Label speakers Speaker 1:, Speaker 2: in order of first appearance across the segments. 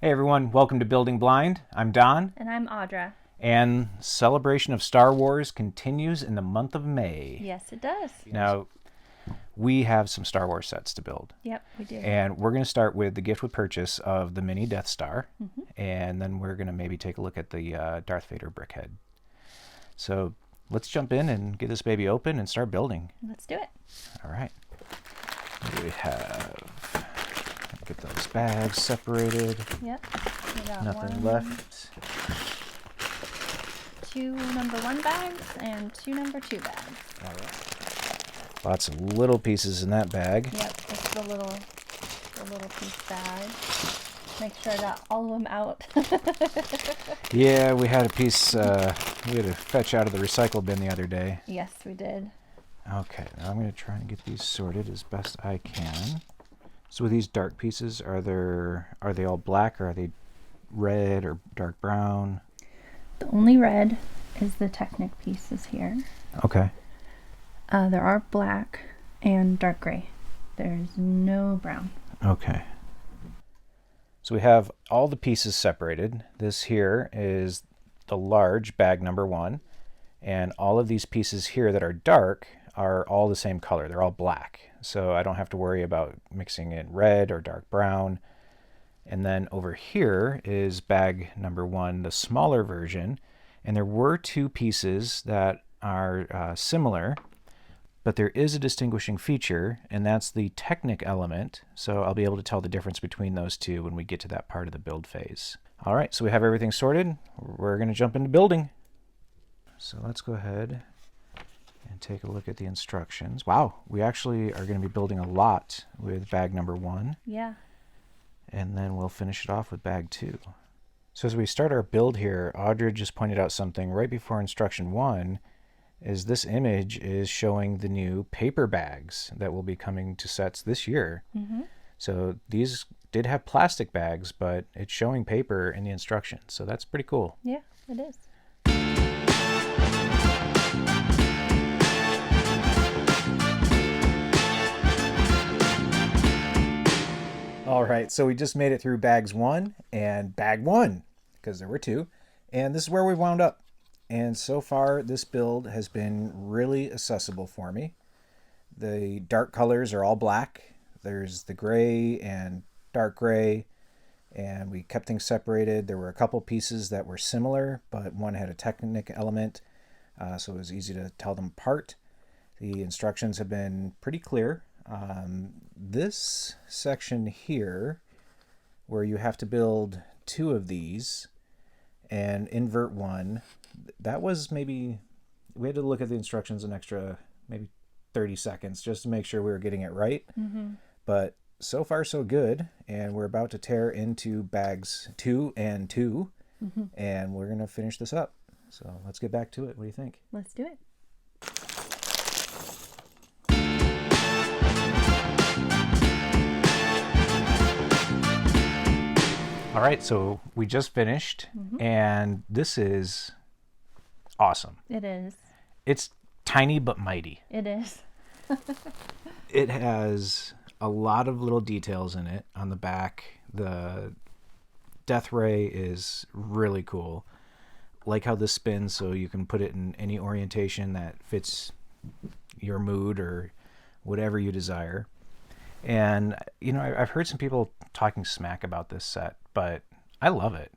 Speaker 1: Hey everyone, welcome to Building Blind. I'm Don,
Speaker 2: And I'm Audra.
Speaker 1: and celebration of Star Wars continues in the month of May.
Speaker 2: Yes, it does.
Speaker 1: Now, we have some Star Wars sets to build,
Speaker 2: Yep, we do.
Speaker 1: and we're going to start with the gift with purchase of the mini Death Star, and then we're going to maybe take a look at the Darth Vader brickhead. So let's jump in and get this baby open and start building.
Speaker 2: Let's do it.
Speaker 1: All right. What do we have? Get those bags separated.
Speaker 2: Yep. We got
Speaker 1: Nothing left.
Speaker 2: 2 number 1 bags and 2 number 2 bags.
Speaker 1: All right. Lots of little pieces in that bag.
Speaker 2: Yep, it's the little piece bag. Make sure I got all of them out.
Speaker 1: Yeah, we had a piece we had to fetch out of the recycle bin the other day.
Speaker 2: Yes, we did.
Speaker 1: Okay, now I'm going to try and get these sorted as best I can. So with these dark pieces, are they all black, or are they red or dark brown?
Speaker 2: The only red is the Technic pieces here.
Speaker 1: Okay.
Speaker 2: There are black and dark gray. There's no brown.
Speaker 1: Okay. So we have all the pieces separated. This here is the large bag number 1, and all of these pieces here that are dark are all the same color. They're all black. So I don't have to worry about mixing in red or dark brown. And then over here is bag number 1, the smaller version. And there were 2 pieces that are similar, but there is a distinguishing feature, and that's the Technic element. So I'll be able to tell the difference between those 2 when we get to that part of the build phase. All right, so we have everything sorted. We're going to jump into building. So let's go ahead and take a look at the instructions. Wow, we actually are going to be building a lot with bag number 1.
Speaker 2: Yeah.
Speaker 1: And then we'll finish it off with bag 2. So as we start our build here, Audra just pointed out something right before instruction 1, is this image is showing the new paper bags that will be coming to sets this year. So these did have plastic bags, but it's showing paper in the instructions. So that's pretty cool.
Speaker 2: Yeah, it is.
Speaker 1: All right, so we just made it through bags 1 and bag 1, because there were 2, and this is where we wound up. And so far, this build has been really accessible for me. The dark colors are all black. There's the gray and dark gray, and we kept things separated. There were a couple pieces that were similar, but one had a Technic element, so it was easy to tell them apart. The instructions have been pretty clear. This section here, where you have to build 2 of these and invert 1, that was maybe, we had to look at the instructions an extra maybe 30 seconds just to make sure we were getting it right. But so far so good, and we're about to tear into bags 2 and 2, and we're going to finish this up. So let's get back to it. What do you think?
Speaker 2: Let's do it.
Speaker 1: All right, so we just finished, and this is awesome.
Speaker 2: It is.
Speaker 1: It's tiny but mighty.
Speaker 2: It is.
Speaker 1: It has a lot of little details in it on the back. The death ray is really cool. Like how this spins, so you can put it in any orientation that fits your mood or whatever you desire. And, you know, I've heard some people talking smack about this set, but I love it.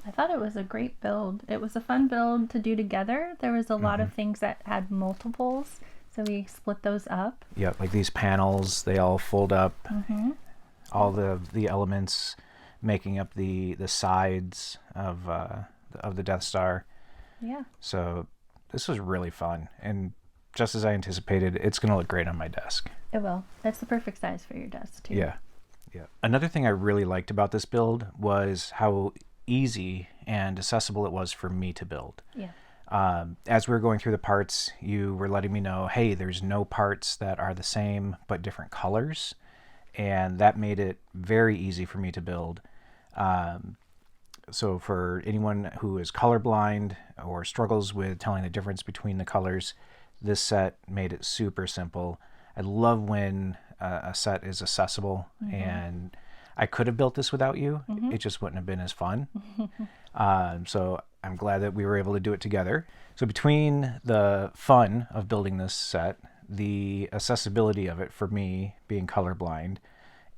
Speaker 2: I thought it was a great build. It was a fun build to do together. There was a lot of things that had multiples, so we split those up.
Speaker 1: Yeah, like these panels, they all fold up. All the elements making up the sides of the Death Star.
Speaker 2: Yeah.
Speaker 1: So this was really fun, and just as I anticipated, it's going to look great on my desk.
Speaker 2: It will. It's the perfect size for your desk, too.
Speaker 1: Yeah. Another thing I really liked about this build was how easy and accessible it was for me to build.
Speaker 2: Yeah.
Speaker 1: As we were going through the parts, you were letting me know, hey, there's no parts that are the same but different colors, and that made it very easy for me to build. So for anyone who is colorblind or struggles with telling the difference between the colors, this set made it super simple. I love when a set is accessible, and I could have built this without you. It just wouldn't have been as fun. So I'm glad that we were able to do it together. So between the fun of building this set, the accessibility of it for me being colorblind,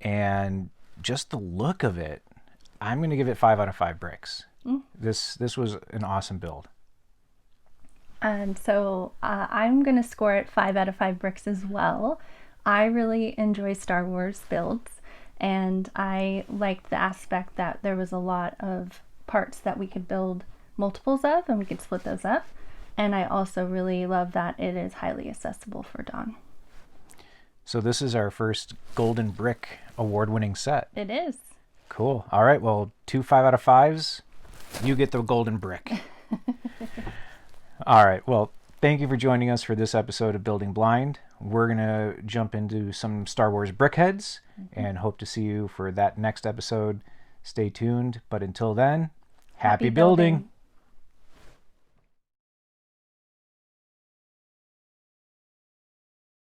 Speaker 1: and just the look of it, I'm going to give it 5 out of 5 bricks. This was an awesome build.
Speaker 2: So I'm going to score it 5 out of 5 bricks as well. I really enjoy Star Wars builds, and I liked the aspect that there was a lot of parts that we could build multiples of, and we could split those up. And I also really love that it is highly accessible for Dawn.
Speaker 1: So this is our first Golden Brick award-winning set.
Speaker 2: It is.
Speaker 1: Cool. All right. Well, 2 5 out of 5s. You get the Golden Brick. All right. Well, thank you for joining us for this episode of Building Blind. We're going to jump into some Star Wars brickheads and hope to see you for that next episode. Stay tuned. But until then, happy building.